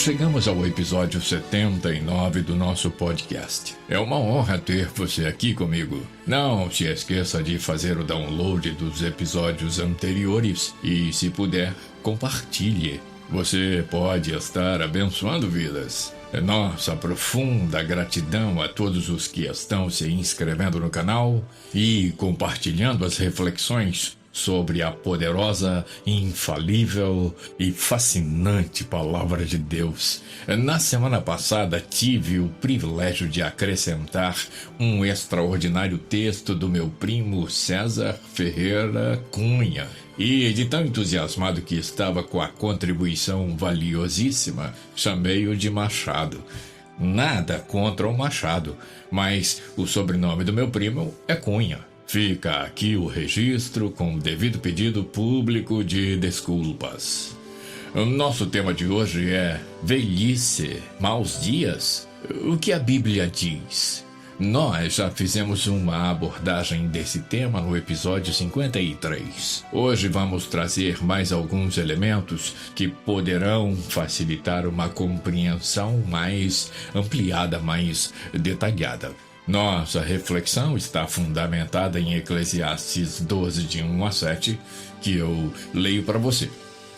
chegamos ao episódio 79 do nosso podcast. É uma honra ter você aqui comigo. Não se esqueça de fazer o download dos episódios anteriores e, se puder, compartilhe. Você pode estar abençoando vidas. Nossa profunda gratidão a todos os que estão se inscrevendo no canal e compartilhando as reflexões sobre a poderosa, infalível e fascinante Palavra de Deus. Na semana passada tive o privilégio de acrescentar um extraordinário texto do meu primo César Ferreira Cunha. E de tão entusiasmado que estava com a contribuição valiosíssima, chamei-o de Machado. Nada contra o Machado, mas o sobrenome do meu primo é Cunha. Fica aqui o registro com o devido pedido público de desculpas. O nosso tema de hoje é velhice, maus dias. O que a Bíblia diz? Nós já fizemos uma abordagem desse tema no episódio 53. Hoje vamos trazer mais alguns elementos que poderão facilitar uma compreensão mais ampliada, mais detalhada. Nossa reflexão está fundamentada em Eclesiastes 12, de 1 a 7, que eu leio para você.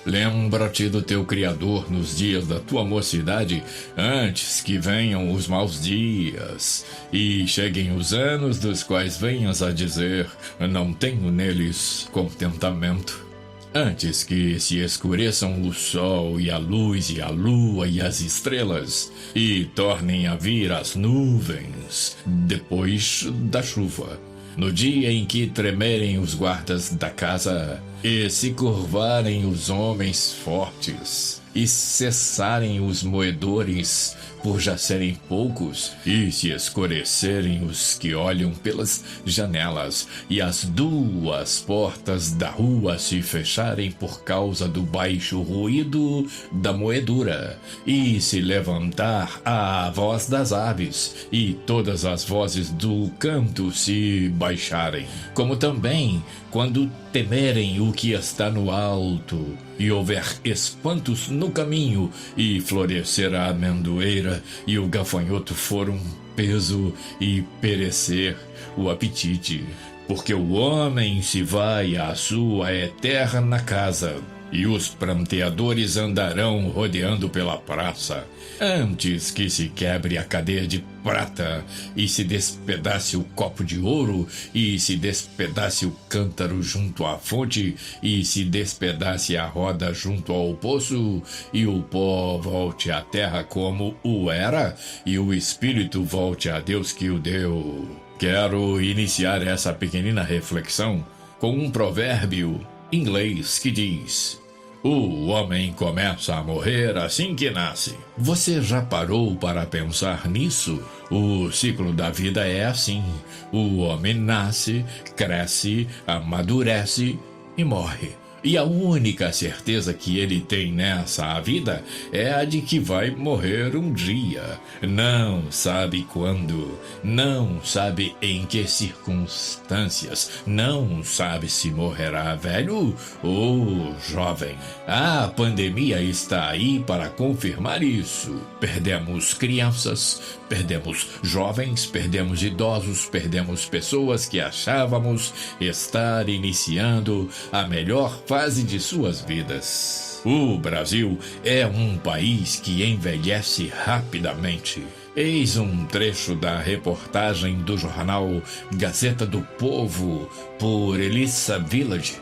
Lembra-te do teu Criador nos dias da tua mocidade, antes que venham os maus dias, e cheguem os anos dos quais venhas a dizer, não tenho neles contentamento. Antes que se escureçam o sol e a luz e a lua e as estrelas, e tornem a vir as nuvens, depois da chuva. No dia em que tremerem os guardas da casa, e se curvarem os homens fortes, e cessarem os moedores, por já serem poucos, e se escurecerem os que olham pelas janelas, e as duas portas da rua se fecharem por causa do baixo ruído da moedura, e se levantar a voz das aves, e todas as vozes do canto se baixarem, como também quando temerem o que está no alto, e houver espantos no caminho, e florescer a amendoeira, e o gafanhoto for um peso, e perecer o apetite. Porque o homem se vai à sua eterna casa, e os pranteadores andarão rodeando pela praça, antes que se quebre a cadeia de prata, e se despedace o copo de ouro, e se despedace o cântaro junto à fonte, e se despedace a roda junto ao poço, e o pó volte à terra como o era, e o espírito volte a Deus que o deu. Quero iniciar essa pequenina reflexão com um provérbio inglês que diz: o homem começa a morrer assim que nasce. Você já parou para pensar nisso? O ciclo da vida é assim. O homem nasce, cresce, amadurece e morre. E a única certeza que ele tem nessa vida é a de que vai morrer um dia. Não sabe quando, não sabe em que circunstâncias, não sabe se morrerá velho ou jovem. A pandemia está aí para confirmar isso. Perdemos crianças, perdemos jovens, perdemos idosos, perdemos pessoas que achávamos estar iniciando a melhor fase de suas vidas. O Brasil é um país que envelhece rapidamente. Eis um trecho da reportagem do jornal Gazeta do Povo, por Elissa Village,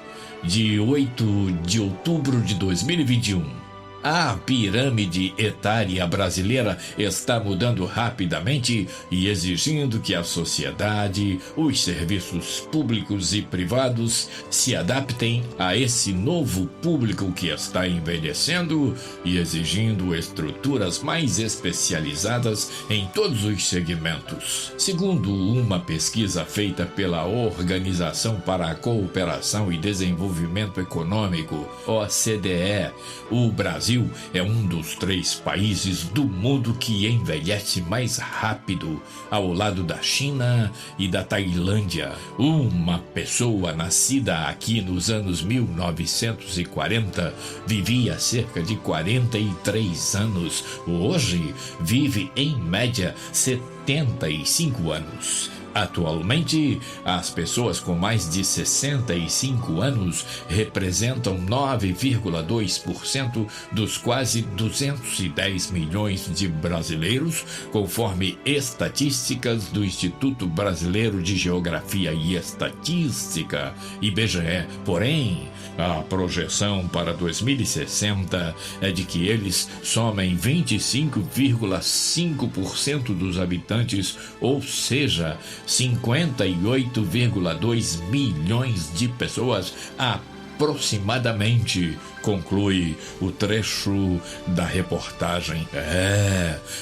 de 8 de outubro de 2021. A pirâmide etária brasileira está mudando rapidamente e exigindo que a sociedade, os serviços públicos e privados se adaptem a esse novo público que está envelhecendo e exigindo estruturas mais especializadas em todos os segmentos. Segundo uma pesquisa feita pela Organização para a Cooperação e Desenvolvimento Econômico, OCDE, o Brasil Brasil é um dos 3 países do mundo que envelhece mais rápido, ao lado da China e da Tailândia. Uma pessoa nascida aqui nos anos 1940 vivia cerca de 43 anos. Hoje vive em média 75 anos. Atualmente, as pessoas com mais de 65 anos representam 9,2% dos quase 210 milhões de brasileiros, conforme estatísticas do Instituto Brasileiro de Geografia e Estatística, IBGE. Porém, a projeção para 2060 é de que eles somem 25,5% dos habitantes, ou seja, 58,2 milhões de pessoas aproximadamente, conclui o trecho da reportagem.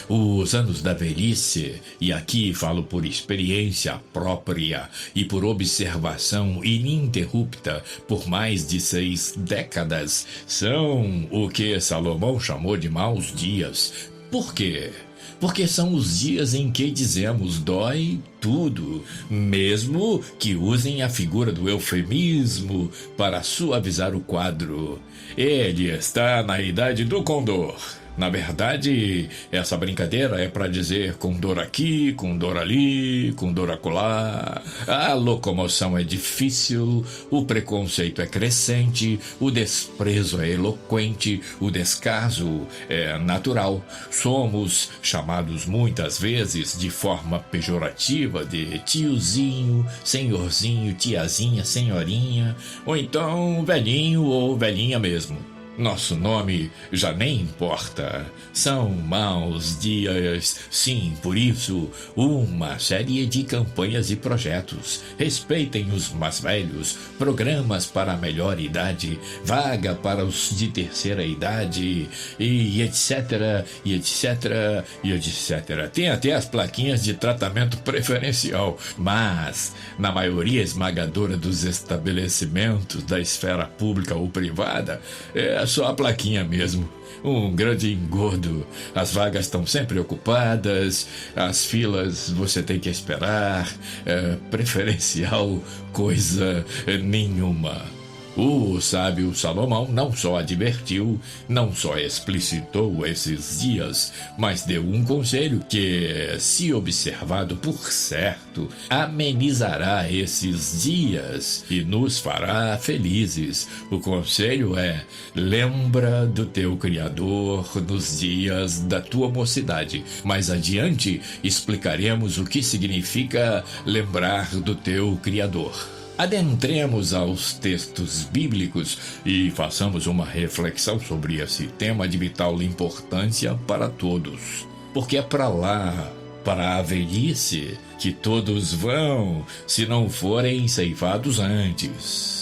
Os anos da velhice, e aqui falo por experiência própria e por observação ininterrupta por mais de 6 décadas, são o que Salomão chamou de maus dias. Por quê? Porque são os dias em que dizemos dói tudo, mesmo que usem a figura do eufemismo para suavizar o quadro. Ele está na idade do condor. Na verdade, essa brincadeira é para dizer com dor aqui, com dor ali, com dor acolá. A locomoção é difícil, o preconceito é crescente, o desprezo é eloquente, o descaso é natural. Somos chamados muitas vezes de forma pejorativa de tiozinho, senhorzinho, tiazinha, senhorinha, ou então velhinho ou velhinha mesmo. Nosso nome já nem importa. São maus dias. Sim, por isso, uma série de campanhas e projetos. Respeitem os mais velhos, programas para a melhor idade, vaga para os de terceira idade, e etc, e etc, e etc. Tem até as plaquinhas de tratamento preferencial, mas, na maioria esmagadora dos estabelecimentos da esfera pública ou privada, é só a plaquinha mesmo. Um grande engordo. As vagas estão sempre ocupadas, as filas você tem que esperar, preferencial coisa nenhuma. O sábio Salomão não só advertiu, não só explicitou esses dias, mas deu um conselho que, se observado por certo, amenizará esses dias e nos fará felizes. O conselho é: lembra do teu Criador nos dias da tua mocidade. Mais adiante explicaremos o que significa lembrar do teu Criador. Adentremos aos textos bíblicos e façamos uma reflexão sobre esse tema de vital importância para todos. Porque é para lá, para a velhice, que todos vão, se não forem ceifados antes.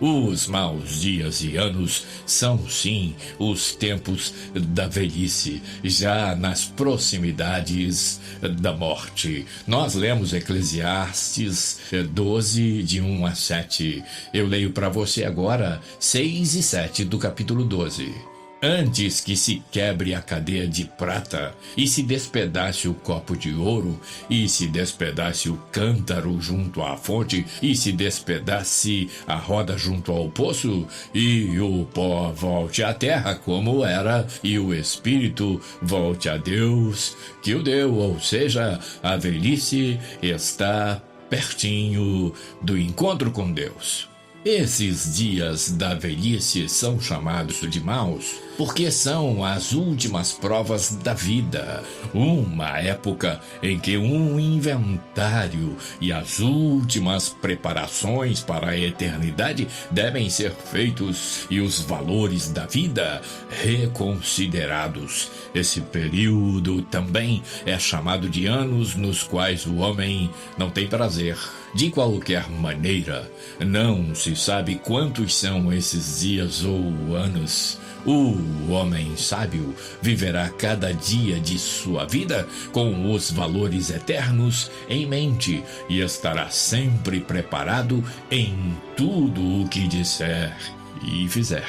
Os maus dias e anos são, sim, os tempos da velhice, já nas proximidades da morte. Nós lemos Eclesiastes 12, de 1 a 7. Eu leio para você agora 6 e 7 do capítulo 12. Antes que se quebre a cadeia de prata, e se despedace o copo de ouro, e se despedace o cântaro junto à fonte, e se despedace a roda junto ao poço, e o pó volte à terra como era, e o espírito volte a Deus, que o deu, ou seja, a velhice está pertinho do encontro com Deus. Esses dias da velhice são chamados de maus porque são as últimas provas da vida, uma época em que um inventário e as últimas preparações para a eternidade devem ser feitos e os valores da vida reconsiderados. Esse período também é chamado de anos nos quais o homem não tem prazer. De qualquer maneira, não se sabe quantos são esses dias ou anos. O homem sábio viverá cada dia de sua vida com os valores eternos em mente e estará sempre preparado em tudo o que disser e fizer.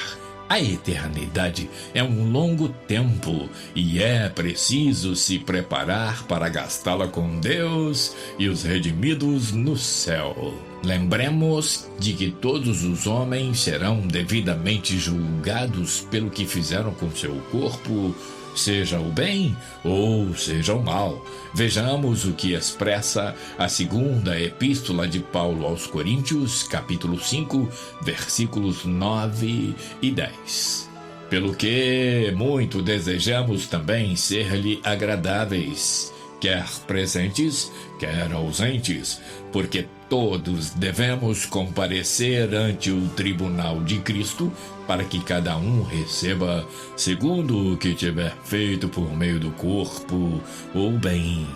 A eternidade é um longo tempo e é preciso se preparar para gastá-la com Deus e os redimidos no céu. Lembremos de que todos os homens serão devidamente julgados pelo que fizeram com seu corpo, seja o bem ou seja o mal. Vejamos o que expressa a segunda epístola de Paulo aos Coríntios, capítulo 5, versículos 9 e 10. Pelo que muito desejamos também ser-lhe agradáveis, quer presentes, quer ausentes, porque todos devemos comparecer ante o tribunal de Cristo, para que cada um receba segundo o que tiver feito por meio do corpo, ou bem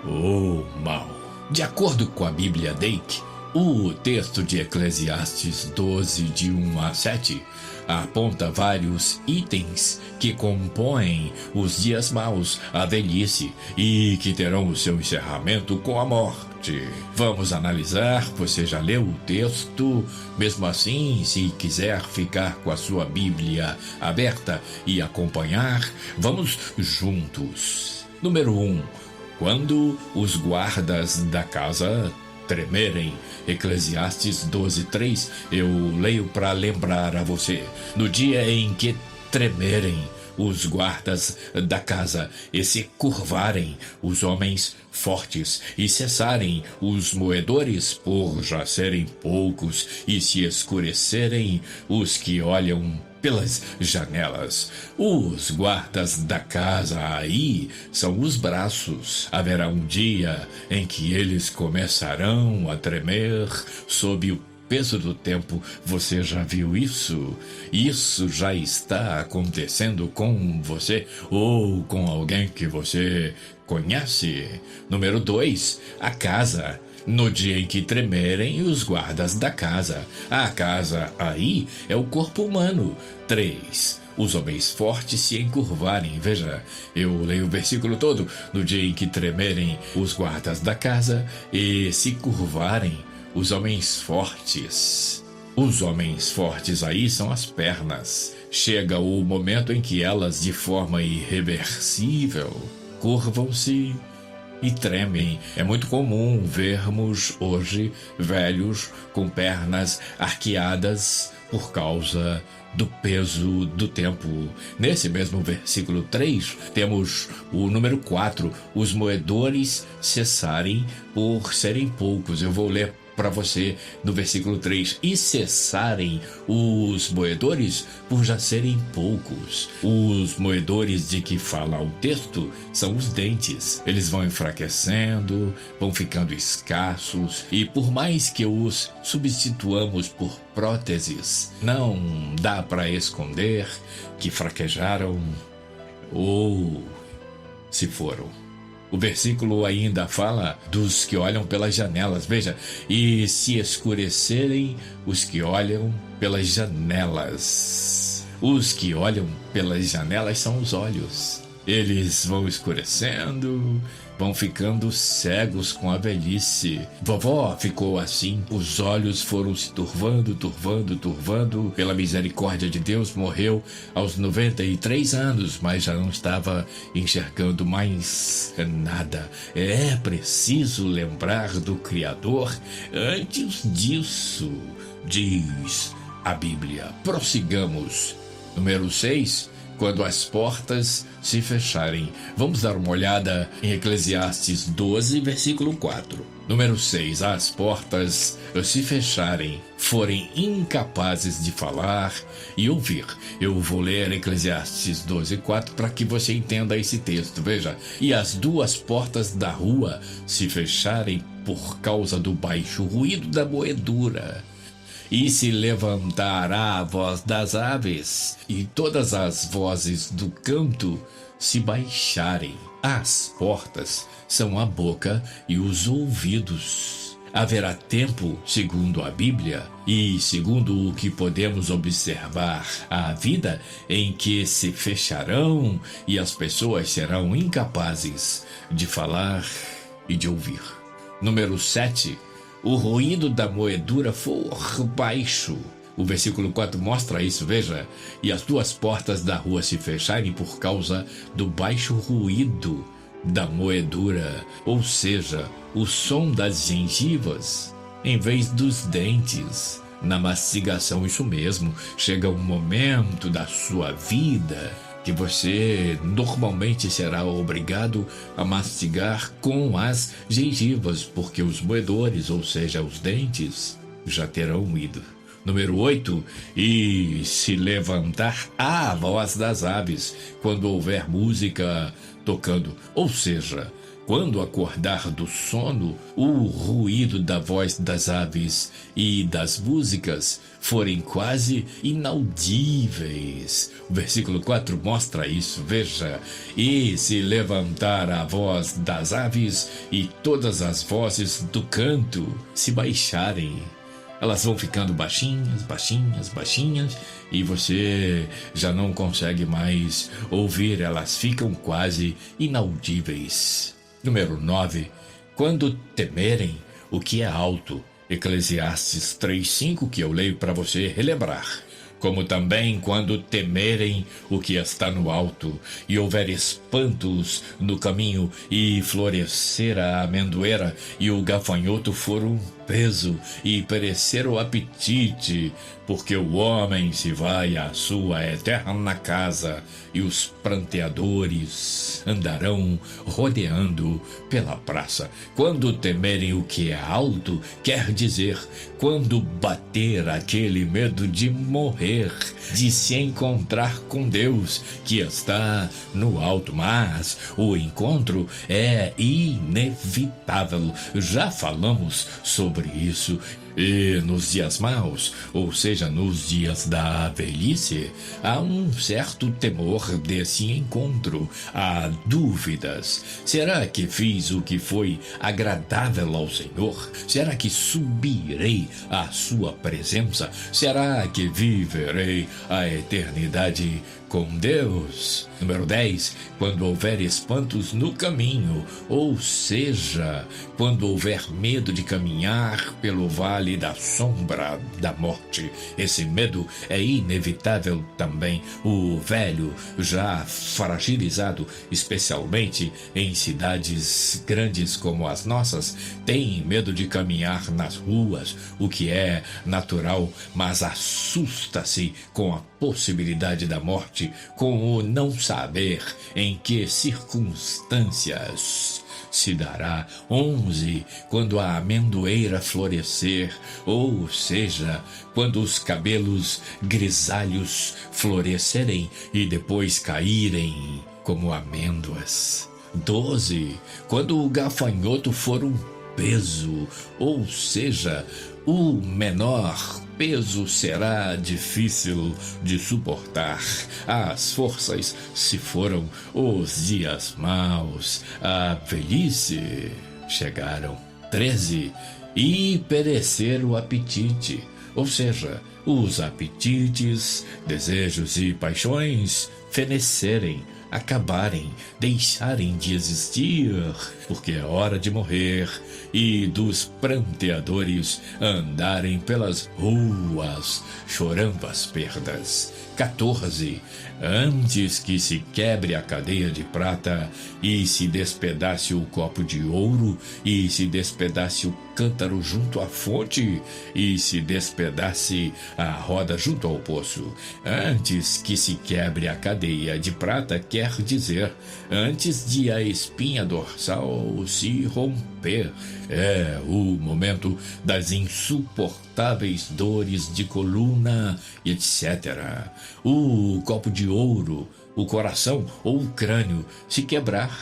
ou mal. De acordo com a Bíblia Dake, o texto de Eclesiastes 12, de 1 a 7, aponta vários itens que compõem os dias maus, a velhice, e que terão o seu encerramento com a morte. Vamos analisar, você já leu o texto? Mesmo assim, se quiser ficar com a sua Bíblia aberta e acompanhar, vamos juntos. Número 1. Quando os guardas da casa tremerem. Eclesiastes 12:3, eu leio para lembrar a você. No dia em que tremerem os guardas da casa e se curvarem os homens fortes e cessarem os moedores por já serem poucos e se escurecerem os que olham pelas janelas. Os guardas da casa aí são os braços. Haverá um dia em que eles começarão a tremer sob o peso do tempo. Você já viu isso? Isso já está acontecendo com você ou com alguém que você conhece? Número 2, a casa. No dia em que tremerem os guardas da casa. A casa aí é o corpo humano. 3. Os homens fortes se encurvarem. Veja, eu leio o versículo todo. No dia em que tremerem os guardas da casa e se curvarem os homens fortes. Os homens fortes aí são as pernas. Chega o momento em que elas, de forma irreversível, curvam-se e tremem. É muito comum vermos hoje velhos com pernas arqueadas por causa do peso do tempo. Nesse mesmo versículo 3, temos o número 4, os moedores cessarem por serem poucos. Eu vou ler para você no versículo 3, e cessarem os moedores por já serem poucos. Os moedores de que fala o texto são os dentes. Eles vão enfraquecendo, vão ficando escassos, e por mais que os substituamos por próteses, não dá para esconder que fraquejaram ou se foram. O versículo ainda fala dos que olham pelas janelas. Veja, e se escurecerem os que olham pelas janelas. Os que olham pelas janelas são os olhos. Eles vão escurecendo, vão ficando cegos com a velhice. Vovó ficou assim, os olhos foram se turvando. Pela misericórdia de Deus, morreu aos 93 anos, mas já não estava enxergando mais nada. É preciso lembrar do Criador antes disso, diz a Bíblia. Prossigamos. Número 6. Quando as portas se fecharem. Vamos dar uma olhada em Eclesiastes 12, versículo 4. Número 6. As portas se fecharem, forem incapazes de falar e ouvir. Eu vou ler Eclesiastes 12, 4 para que você entenda esse texto. Veja, e as duas portas da rua se fecharem por causa do baixo ruído da moedura. E se levantará a voz das aves, e todas as vozes do canto se baixarem. As portas são a boca e os ouvidos. Haverá tempo, segundo a Bíblia, e segundo o que podemos observar a vida, em que se fecharão e as pessoas serão incapazes de falar e de ouvir. Número 7. O ruído da moedura for baixo. O versículo 4 mostra isso, veja. E as duas portas da rua se fecharem por causa do baixo ruído da moedura, ou seja, o som das gengivas, em vez dos dentes. Na mastigação, isso mesmo, chega um momento da sua vida que você normalmente será obrigado a mastigar com as gengivas, porque os moedores, ou seja, os dentes, já terão ido. Número 8, e se levantar a voz das aves quando houver música tocando, ou seja, quando acordar do sono, o ruído da voz das aves e das músicas forem quase inaudíveis. O versículo 4 mostra isso, veja. E se levantar a voz das aves e todas as vozes do canto se baixarem. Elas vão ficando baixinhas, baixinhas, baixinhas, e você já não consegue mais ouvir, elas ficam quase inaudíveis. Número 9. Quando temerem o que é alto, Eclesiastes 3:5, que eu leio para você relembrar. Como também quando temerem o que está no alto, e houver espantos no caminho, e florescer a amendoeira, e o gafanhoto for um peso, e perecer o apetite, porque o homem se vai à sua eterna casa, e os pranteadores andarão rodeando pela praça. Quando temerem o que é alto, quer dizer, quando bater aquele medo de morrer, de se encontrar com Deus, que está no alto, mas o encontro é inevitável. Já falamos sobre isso. E nos dias maus, ou seja, nos dias da velhice, há um certo temor desse encontro. Há dúvidas. Será que fiz o que foi agradável ao Senhor? Será que subirei à sua presença? Será que viverei a eternidade com Deus? Número 10. Quando houver espantos no caminho, ou seja, quando houver medo de caminhar pelo vale da sombra da morte. Esse medo é inevitável também. O velho, já fragilizado, especialmente em cidades grandes como as nossas, tem medo de caminhar nas ruas, o que é natural, mas assusta-se com a possibilidade da morte, com o não saber em que circunstâncias se dará. 11. Quando a amendoeira florescer, ou seja, quando os cabelos grisalhos florescerem e depois caírem como amêndoas. 12. Quando o gafanhoto for um peso, ou seja, o menor peso será difícil de suportar. As forças se foram, os dias maus, a velhice chegaram. 13. E perecer o apetite, ou seja, os apetites, desejos e paixões fenecerem, acabarem, deixarem de existir, porque é hora de morrer, e dos pranteadores andarem pelas ruas chorando as perdas. 14. Antes que se quebre a cadeia de prata, e se despedace o copo de ouro, e se despedace o cântaro junto à fonte, e se despedace a roda junto ao poço. Antes que se quebre a cadeia de prata, quer dizer, antes de a espinha dorsal se romper. É o momento das insuportáveis dores de coluna, etc. O copo de ouro, o coração ou o crânio se quebrar,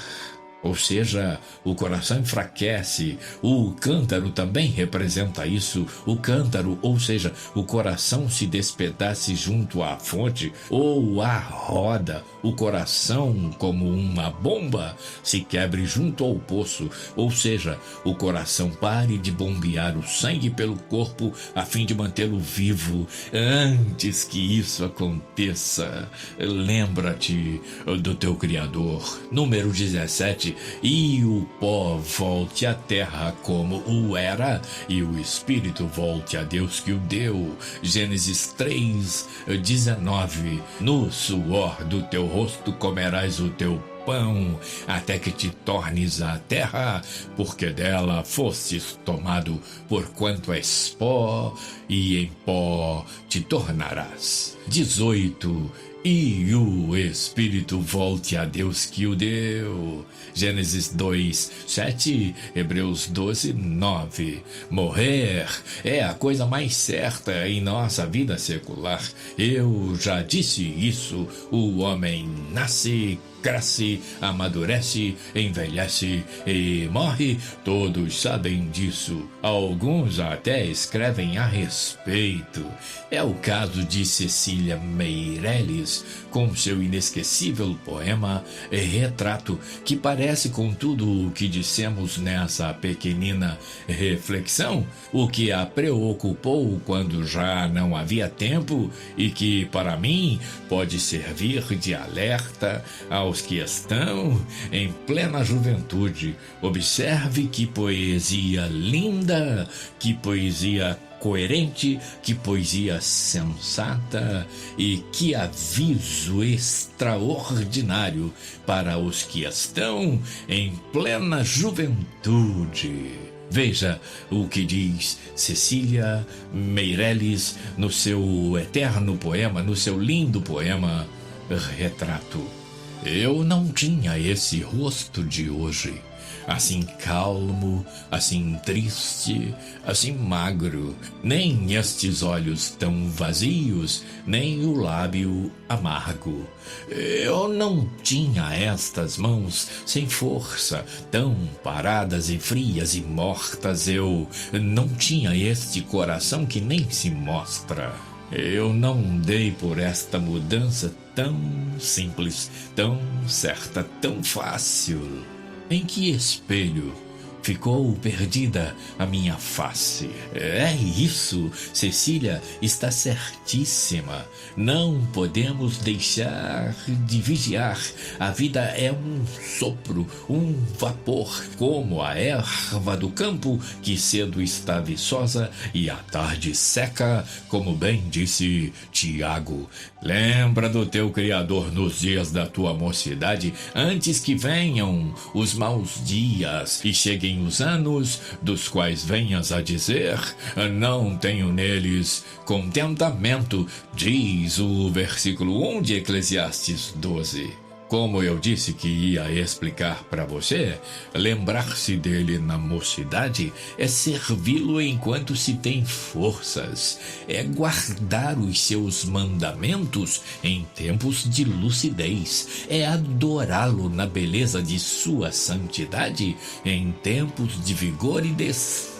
ou seja, o coração enfraquece. O cântaro também representa isso. O cântaro, ou seja, o coração se despedace junto à fonte, ou a roda, o coração, como uma bomba, se quebre junto ao poço, ou seja, o coração pare de bombear o sangue pelo corpo a fim de mantê-lo vivo. Antes que isso aconteça, lembra-te do teu Criador. Número 17. e o pó volte à terra como o era, e o espírito volte a Deus que o deu. Gênesis 3:19. No suor do teu rosto comerás o teu pão, até que te tornes a terra, porque dela fostes tomado, porquanto és pó, e em pó te tornarás. 18. E o espírito volte a Deus que o deu. Gênesis 2:7, Hebreus 12:9. Morrer é a coisa mais certa em nossa vida secular. Eu já disse isso. O homem nasce, cresce, amadurece, envelhece e morre. Todos sabem disso. Alguns até escrevem a respeito. É o caso de Cecília Meirelles, com seu inesquecível poema Retrato, que parece com tudo o que dissemos nessa pequenina reflexão, o que a preocupou quando já não havia tempo e que, para mim, pode servir de alerta aos que estão em plena juventude. Observe que poesia linda, que poesia coerente, que poesia sensata e que aviso extraordinário para os que estão em plena juventude. Veja o que diz Cecília Meirelles no seu eterno poema, no seu lindo poema Retrato. Eu não tinha esse rosto de hoje, assim calmo, assim triste, assim magro, nem estes olhos tão vazios, nem o lábio amargo. Eu não tinha estas mãos sem força, tão paradas e frias e mortas. Eu não tinha este coração que nem se mostra. Eu não dei por esta mudança tão simples, tão certa, tão fácil. Em que espelho ficou perdida a minha face? É isso, Cecília está certíssima. Não podemos deixar de vigiar. A vida é um sopro, um vapor, como a erva do campo, que cedo está viçosa e à tarde seca, como bem disse Tiago. Lembra do teu Criador nos dias da tua mocidade, antes que venham os maus dias e cheguem os anos, dos quais venhas a dizer: não tenho neles contentamento, diz o versículo 1 de Eclesiastes 12. Como eu disse que ia explicar para você, lembrar-se dele na mocidade é servi-lo enquanto se tem forças, é guardar os seus mandamentos em tempos de lucidez, é adorá-lo na beleza de sua santidade em tempos de vigor e desprezo.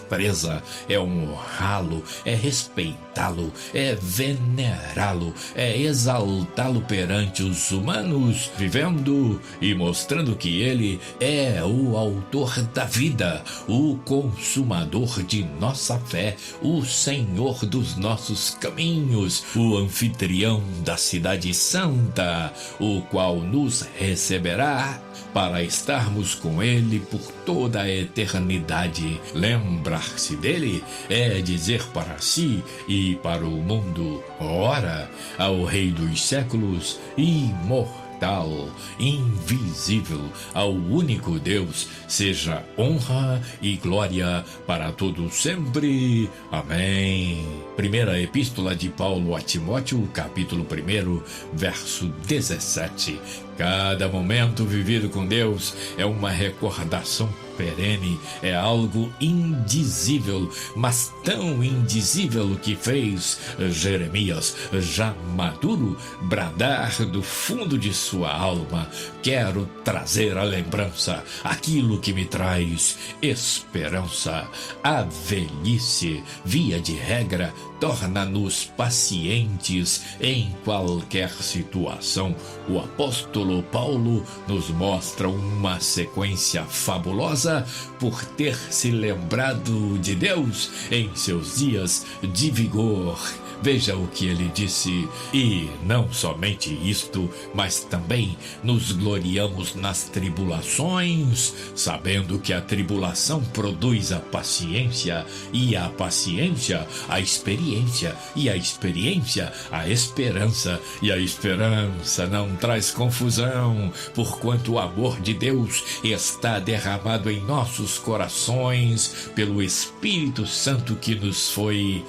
É honrá-lo, é respeitá-lo, é venerá-lo, é exaltá-lo perante os humanos, vivendo e mostrando que ele é o autor da vida, o consumador de nossa fé, o Senhor dos nossos caminhos, o anfitrião da cidade santa, o qual nos receberá para estarmos com ele por toda a eternidade. Lembrar-se dele é dizer para si e para o mundo: ora, ao Rei dos séculos, imortal, invisível, ao único Deus, seja honra e glória para todos sempre. Amém. Primeira Epístola de Paulo a Timóteo, capítulo 1, verso 17. Cada momento vivido com Deus é uma recordação perene, é algo indizível, mas tão indizível que fez Jeremias, já maduro, bradar do fundo de sua alma: quero trazer à lembrança aquilo que me traz esperança. A velhice, via de regra, torna-nos pacientes em qualquer situação. O apóstolo Paulo nos mostra uma sequência fabulosa por ter se lembrado de Deus em seus dias de vigor. Veja o que ele disse: e não somente isto, mas também nos gloriamos nas tribulações, sabendo que a tribulação produz a paciência, e a paciência a experiência, e a experiência a esperança, e a esperança não traz confusão, porquanto o amor de Deus está derramado em nossos corações pelo Espírito Santo que nos foi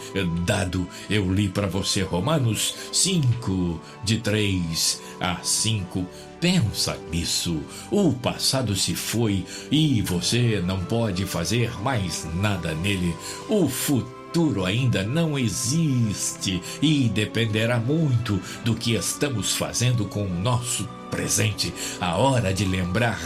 dado. Eu li para você Romanos 5, de 3 a 5. Pensa nisso. O passado se foi e você não pode fazer mais nada nele. O futuro ainda não existe e dependerá muito do que estamos fazendo com o nosso presente. A hora de lembrar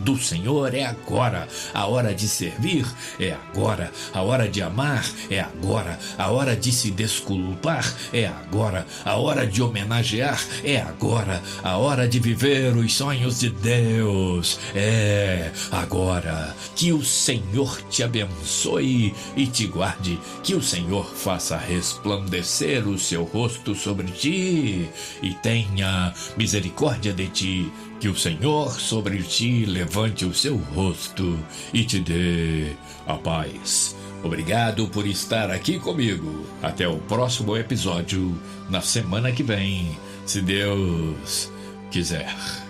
do Senhor é agora. A hora de servir é agora. A hora de amar é agora. A hora de se desculpar é agora. A hora de homenagear é agora. A hora de viver os sonhos de Deus é agora. Que o Senhor te abençoe e te guarde. Que o Senhor faça resplandecer o seu rosto sobre ti e tenha misericórdia de ti. Que o Senhor sobre ti levante o seu rosto e te dê a paz. Obrigado por estar aqui comigo. Até o próximo episódio, na semana que vem, se Deus quiser.